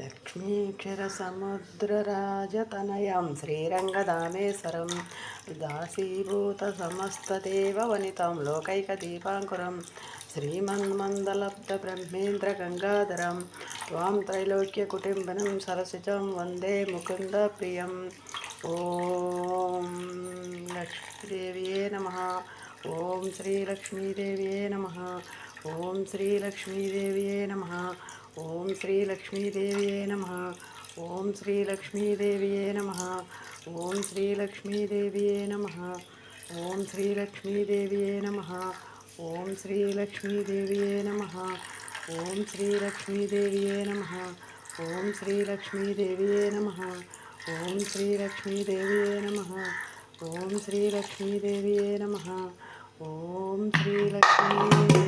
लक्ष्मीक्षरसमुद्रराजतनयं श्रीरङ्गदामेश्वरं दासीभूतसमस्तदेववनितं लोकैकदीपाङ्कुरं श्रीमन्मन्दलब्धब्रह्मेन्द्रगङ्गाधरं त्वां त्रैलोक्यकुटुम्बिनं सरसिजं वन्दे मुकुन्दप्रियम्। ॐ लक्ष्मीदेव्ये नमः। ॐ श्रीलक्ष्मीदेव्ये नमः। ॐ श्रीलक्ष्मीदेव्ये नमः। ओम श्री लक्ष्मी देव्ये नमः। ओम श्री लक्ष्मी देव्ये नमः। ओम श्री लक्ष्मी देव्ये नमः। ओम श्री लक्ष्मी देव्ये नमः। ओम श्री लक्ष्मी देव्ये नमः। ओम श्री लक्ष्मी देव्ये नमः। ओम श्री लक्ष्मी देव्ये नमः। ओम श्री लक्ष्मी देव्ये नमः। ओम श्री लक्ष्मी देव्ये नमः। ओम श्री लक्ष्मी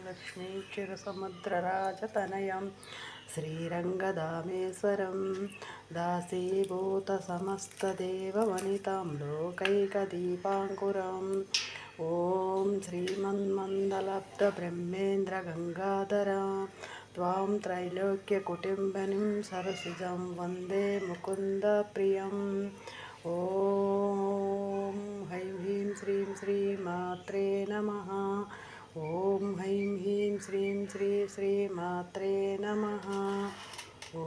लक्ष्मीक्षरसमुद्रराजतनयं श्रीरङ्गदामेश्वरं दासीभूतसमस्तदेववनितं लोकैकदीपाङ्कुरम्। ॐ श्रीमन्मन्दलब्धब्रह्मेन्द्रगङ्गाधर त्वां त्रैलोक्यकुटुम्बिनीं सरसिजं वन्दे मुकुन्दप्रियम्। ॐ हैं ह्रीं श्रीं श्रीमात्रे नमः। ॐ हैं ह्रीं श्रीं श्रीमात्रे नमः। ॐ